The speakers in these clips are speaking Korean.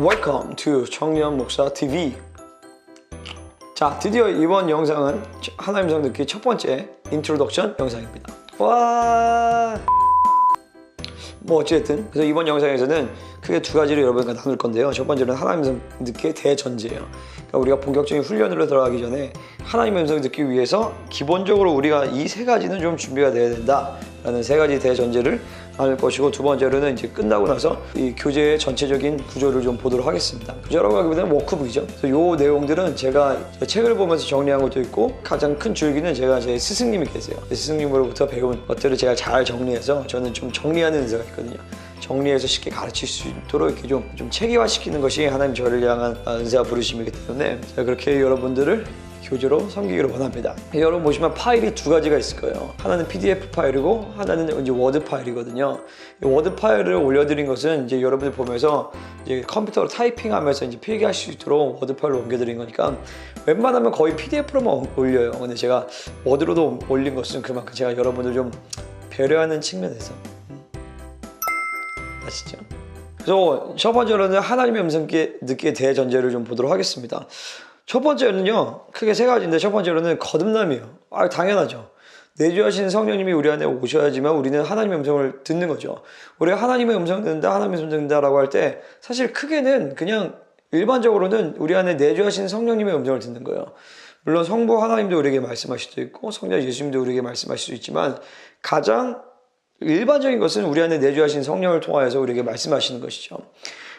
Welcome to 청년 목사 TV. 자, 드디어 이번 영상은 하나님 성 듣기 첫 번째 인트로덕션 영상입니다. 와. 어쨌든 그래서 이번 영상에서는 크게 두 가지로 여러분과 나눌 건데요. 첫 번째는 하나님 성 듣기의 대전제예요. 그러니까 우리가 본격적인 훈련으로 들어가기 전에 하나님의 음성을 듣기 위해서 기본적으로 우리가 이 세 가지는 좀 준비가 돼야 된다라는 세 가지 대전제를 나눌 것이고, 두 번째로는 이제 끝나고 나서 이 교재의 전체적인 구조를 좀 보도록 하겠습니다. 구조라고 하기보다는 워크북이죠. 그래서 이 내용들은 제가 책을 보면서 정리한 것도 있고, 가장 큰 줄기는 제가 제 스승님이 계세요. 스승님으로부터 배운 것들을 제가 잘 정리해서, 저는 좀 정리하는 은사가 있거든요. 정리해서 쉽게 가르칠 수 있도록 이렇게 좀 체계화시키는 것이 하나님 저를 향한 은사 부르심이기 때문에 제가 그렇게 여러분들을 교재로 섬기기를 원합니다. 여러분 보시면 파일이 두 가지가 있을 거예요. 하나는 PDF 파일이고 하나는 이제 워드 파일이거든요. 워드 파일을 올려드린 것은 이제 여러분들 보면서 이제 컴퓨터로 타이핑하면서 이제 필기할 수 있도록 워드 파일로 옮겨드린 거니까 웬만하면 거의 PDF로만 올려요. 근데 제가 워드로도 올린 것은 그만큼 제가 여러분들 좀 배려하는 측면에서 아시죠? 그래서 첫 번째로는 하나님의 음성 듣기의 대전제를 좀 보도록 하겠습니다. 첫 번째는요, 크게 세 가지인데, 첫 번째로는 거듭남이에요. 당연하죠. 내주하신 성령님이 우리 안에 오셔야지만 우리는 하나님의 음성을 듣는 거죠. 우리가 하나님의 음성을 듣는다, 하나님의 음성을 듣는다라고 할 때 사실 크게는 그냥 일반적으로는 우리 안에 내주하신 성령님의 음성을 듣는 거예요. 물론 성부 하나님도 우리에게 말씀하실 수도 있고 성자 예수님도 우리에게 말씀하실 수 있지만, 가장 일반적인 것은 우리 안에 내주하신 성령을 통하여서 우리에게 말씀하시는 것이죠.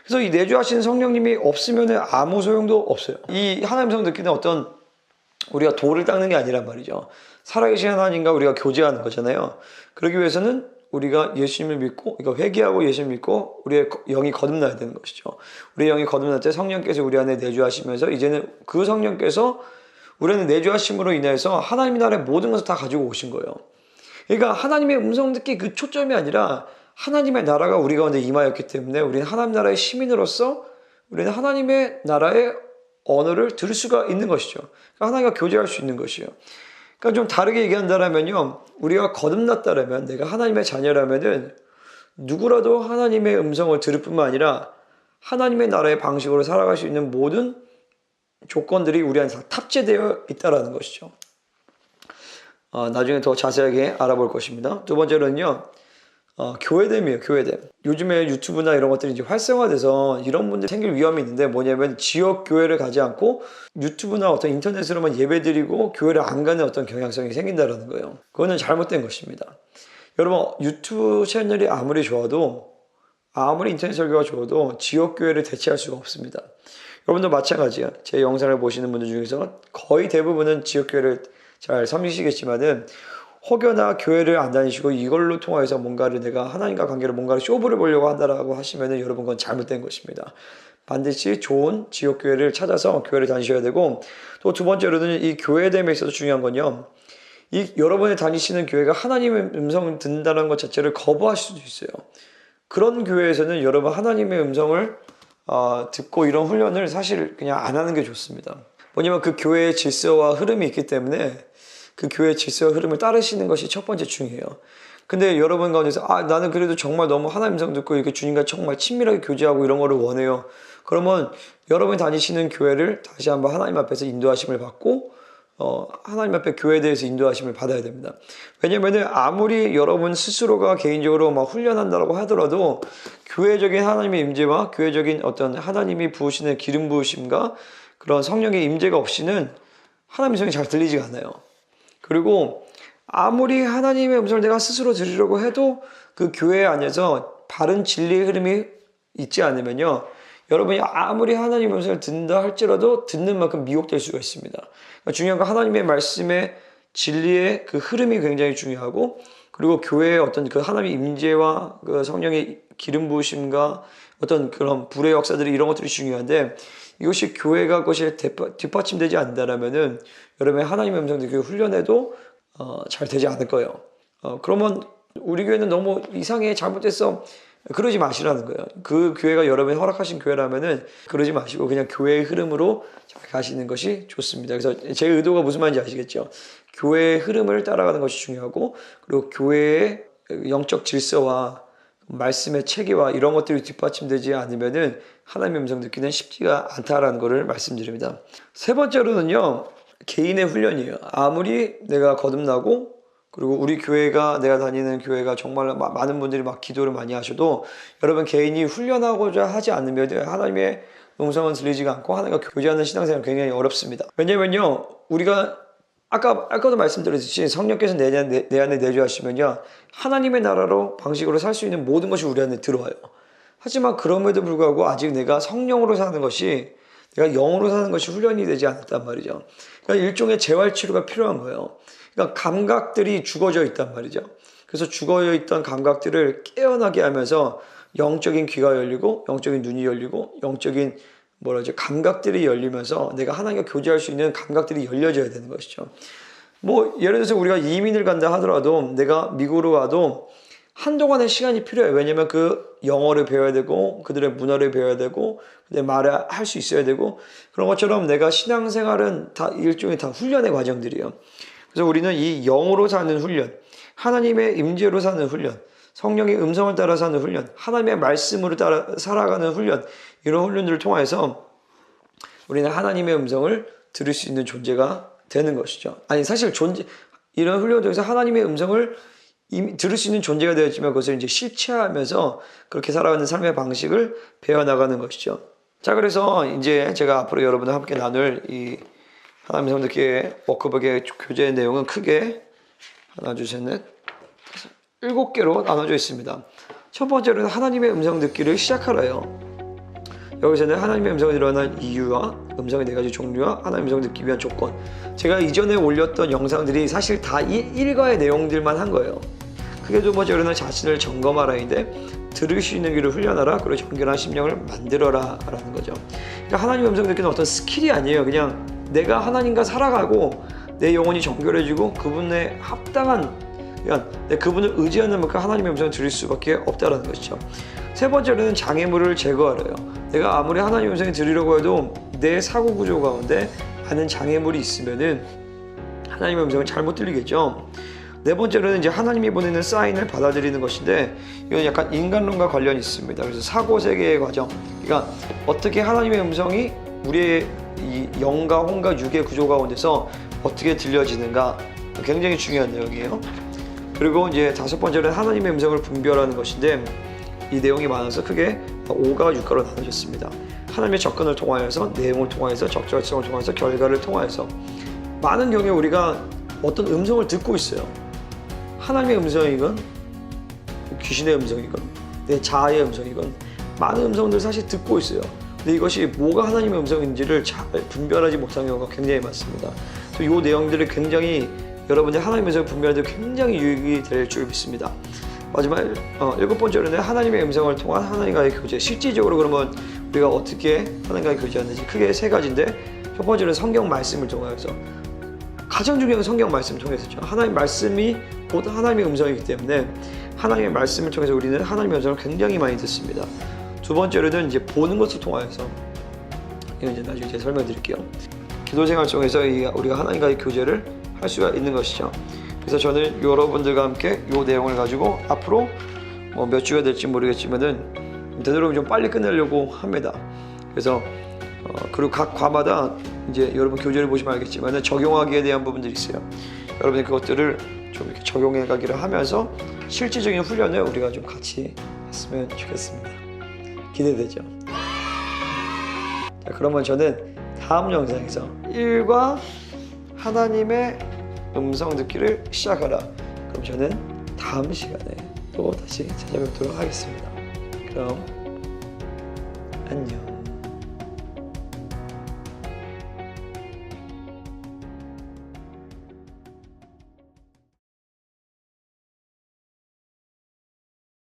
그래서 이 내주하신 성령님이 없으면 아무 소용도 없어요. 이 하나님 성 듣기는 어떤 우리가 돌을 닦는 게 아니란 말이죠. 살아계신 하나님과 우리가 교제하는 거잖아요. 그러기 위해서는 우리가 예수님을 믿고, 그러니까 회개하고 예수님을 믿고 우리의 영이 거듭나야 되는 것이죠. 우리의 영이 거듭날 때 성령께서 우리 안에 내주하시면서, 이제는 그 성령께서 우리 안에 내주하심으로 인해서 하나님 나라의 모든 것을 다 가지고 오신 거예요. 그러니까 하나님의 음성 듣기 그 초점이 아니라 하나님의 나라가 우리 가운데 임하였기 때문에 우리는 하나님 나라의 시민으로서 우리는 하나님의 나라의 언어를 들을 수가 있는 것이죠. 그러니까 하나님과 교제할 수 있는 것이에요. 그러니까 좀 다르게 얘기한다면요, 우리가 거듭났다라면, 내가 하나님의 자녀라면은 누구라도 하나님의 음성을 들을 뿐만 아니라 하나님의 나라의 방식으로 살아갈 수 있는 모든 조건들이 우리 안에 다 탑재되어 있다는 것이죠. 나중에 더 자세하게 알아볼 것입니다. 두 번째로는요, 교회됨이에요. 교회됨. 요즘에 유튜브나 이런 것들이 이제 활성화돼서 이런 문제가 생길 위험이 있는데, 뭐냐면 지역 교회를 가지 않고 유튜브나 어떤 인터넷으로만 예배드리고 교회를 안 가는 어떤 경향성이 생긴다는 거예요. 그거는 잘못된 것입니다. 여러분, 유튜브 채널이 아무리 좋아도, 아무리 인터넷 설교가 좋아도 지역 교회를 대체할 수가 없습니다. 여러분도 마찬가지예요. 제 영상을 보시는 분들 중에서 거의 대부분은 지역 교회를 잘 섬기시겠지만은, 혹여나 교회를 안 다니시고 이걸로 통해서 뭔가를, 내가 하나님과 관계를 뭔가를 쇼부를 보려고 한다라고 하시면은 여러분, 그건 잘못된 것입니다. 반드시 좋은 지역교회를 찾아서 교회를 다니셔야 되고, 또 두 번째로는 이 교회됨에 있어서 중요한 건요, 이 여러분이 다니시는 교회가 하나님의 음성을 듣는다는 것 자체를 거부하실 수도 있어요. 그런 교회에서는 여러분 하나님의 음성을 듣고 이런 훈련을 사실 그냥 안 하는 게 좋습니다. 뭐냐면 그 교회의 질서와 흐름이 있기 때문에 그 교회의 질서와 흐름을 따르시는 것이 첫 번째 중요해요. 근데 여러분 가운데서 나는 그래도 정말 너무 하나님 음성 듣고 이렇게 주님과 정말 친밀하게 교제하고 이런 거를 원해요. 그러면 여러분이 다니시는 교회를 다시 한번 하나님 앞에서 인도하심을 받고 하나님 앞에 교회에 대해서 인도하심을 받아야 됩니다. 왜냐면은 아무리 여러분 스스로가 개인적으로 막 훈련한다고 하더라도 교회적인 하나님의 임재와 교회적인 어떤 하나님이 부으시는 기름 부으심과 그런 성령의 임재가 없이는 하나님의 음성이 잘 들리지가 않아요. 그리고 아무리 하나님의 음성을 내가 스스로 들으려고 해도 그 교회 안에서 바른 진리의 흐름이 있지 않으면요, 여러분이 아무리 하나님의 음성을 듣는다 할지라도 듣는 만큼 미혹될 수가 있습니다. 그러니까 중요한 건 하나님의 말씀의 진리의 그 흐름이 굉장히 중요하고, 그리고 교회의 어떤 그 하나님의 임재와 그 성령의 기름 부으심과 어떤 그런 불의 역사들이, 이런 것들이 중요한데, 이것이 교회가 그것이 뒷받침되지 않는다면은 여러분의 하나님의 음성 듣기 훈련에도 잘 되지 않을 거예요. 그러면 우리 교회는 너무 이상해, 잘못됐어, 그러지 마시라는 거예요. 그 교회가 여러분이 허락하신 교회라면은 그러지 마시고 그냥 교회의 흐름으로 잘 가시는 것이 좋습니다. 그래서 제 의도가 무슨 말인지 아시겠죠? 교회의 흐름을 따라가는 것이 중요하고, 그리고 교회의 영적 질서와 말씀의 체계와 이런 것들이 뒷받침되지 않으면은 하나님의 음성 듣기는 쉽지가 않다라는 것을 말씀드립니다. 세 번째로는요, 개인의 훈련이에요. 아무리 내가 거듭나고 그리고 우리 교회가, 내가 다니는 교회가 정말 많은 분들이 막 기도를 많이 하셔도 여러분 개인이 훈련하고자 하지 않으면 하나님의 음성은 들리지가 않고 하나님과 교제하는 신앙생활은 굉장히 어렵습니다. 왜냐면요, 우리가 아까도 말씀드렸듯이 성령께서 내 안에 내주하시면요, 하나님의 나라로 방식으로 살 수 있는 모든 것이 우리 안에 들어와요. 하지만 그럼에도 불구하고 아직 내가 성령으로 사는 것이, 내가 영으로 사는 것이 훈련이 되지 않았단 말이죠. 그러니까 일종의 재활치료가 필요한 거예요. 그러니까 감각들이 죽어져 있단 말이죠. 그래서 죽어져 있던 감각들을 깨어나게 하면서 영적인 귀가 열리고 영적인 눈이 열리고 영적인 감각들이 열리면서 내가 하나님과 교제할 수 있는 감각들이 열려져야 되는 것이죠. 뭐 예를 들어서 우리가 이민을 간다 하더라도 내가 미국으로 가도 한동안의 시간이 필요해요. 왜냐면 그 영어를 배워야 되고 그들의 문화를 배워야 되고 그들의 말을 할 수 있어야 되고, 그런 것처럼 내가 신앙생활은 다 일종의 다 훈련의 과정들이에요. 그래서 우리는 이 영으로 사는 훈련, 하나님의 임재로 사는 훈련, 성령의 음성을 따라 사는 훈련, 하나님의 말씀으로 따라 살아가는 훈련, 이런 훈련들을 통해서 우리는 하나님의 음성을 들을 수 있는 존재가 되는 것이죠. 아니, 사실 이런 훈련을 통해서 하나님의 음성을 들을 수 있는 존재가 되었지만 그것을 이제 실체하면서 그렇게 살아가는 삶의 방식을 배워나가는 것이죠. 자, 그래서 이제 제가 앞으로 여러분과 함께 나눌 이 하나님의 음성 듣기의 워크북의 교재의 내용은 크게 하나, 둘, 셋, 넷, 7개로 나눠져 있습니다. 첫 번째로는 하나님의 음성 듣기를 시작하라요. 여기서는 하나님의 음성이 드러난 이유와 음성의 4가지 종류와 하나님의 음성을 듣기 위한 조건. 제가 이전에 올렸던 영상들이 사실 다 일과의 내용들만 한 거예요. 크게 두 번째로는 자신을 점검하라인데, 들을 수 있는 귀를 훈련하라, 그리고 정결한 심령을 만들어라 라는 거죠. 그러니까 하나님의 음성 듣기는 어떤 스킬이 아니에요. 그냥 내가 하나님과 살아가고 내 영혼이 정결해지고 그분의 합당한, 그러니까 그분을 의지하는 만큼 하나님의 음성을 들을 수밖에 없다는 것이죠. 세 번째로는 장애물을 제거하래요. 내가 아무리 하나님의 음성을 들으려고 해도 내 사고 구조 가운데 많은 장애물이 있으면은 하나님의 음성을 잘못 들리겠죠. 네 번째로는 이제 하나님이 보내는 사인을 받아들이는 것인데, 이건 약간 인간론과 관련이 있습니다. 그래서 사고 세계의 과정, 그러니까 어떻게 하나님의 음성이 우리의 이 영과 혼과 육의 구조 가운데서 어떻게 들려지는가, 굉장히 중요한 내용이에요. 그리고 이제 다섯 번째는 하나님의 음성을 분별하는 것인데, 이 내용이 많아서 크게 5가 6가로 나눠졌습니다. 하나님의 접근을 통하여서, 내용을 통하여서, 적절성을 통하여서, 결과를 통하여서. 많은 경우에 우리가 어떤 음성을 듣고 있어요. 하나님의 음성이건 귀신의 음성이건 내 자아의 음성이건 많은 음성들을 사실 듣고 있어요. 근데 이것이 뭐가 하나님의 음성인지를 잘 분별하지 못하는 경우가 굉장히 많습니다. 이 내용들을 굉장히 여러분들 하나님의 음성을 분별하는 데 굉장히 유익이 될 줄 믿습니다. 마지막 7번째로는 하나님의 음성을 통한 하나님과의 교제. 실질적으로 그러면 우리가 어떻게 하나님과의 교제하는지 크게 3가지인데, 첫 번째는 성경 말씀을 통해서, 가장 중요한 성경 말씀을 통해서죠. 하나님 말씀이 곧 하나님의 음성이기 때문에 하나님의 말씀을 통해서 우리는 하나님의 음성을 굉장히 많이 듣습니다. 두 번째로는 이제 보는 것을 통해서, 이건 이제 나중에 제가 설명드릴게요. 기도 생활 속에서 우리가 하나님과의 교제를 할 수가 있는 것이죠. 그래서 저는 여러분들과 함께 이 내용을 가지고 앞으로 몇 주가 될지 모르겠지만은 되도록 좀 빨리 끝내려고 합니다. 그래서 그리고 각 과마다 이제 여러분 교재를 보시면 알겠지만 적용하기에 대한 부분들이 있어요. 여러분이 그것들을 좀 이렇게 적용해 가기를 하면서 실질적인 훈련을 우리가 좀 같이 했으면 좋겠습니다. 기대되죠? 자, 그러면 저는 다음 영상에서 1과 하나님의 음성 듣기를 시작하라. 그럼 저는 다음 시간에 또 다시 찾아뵙도록 하겠습니다. 그럼 안녕.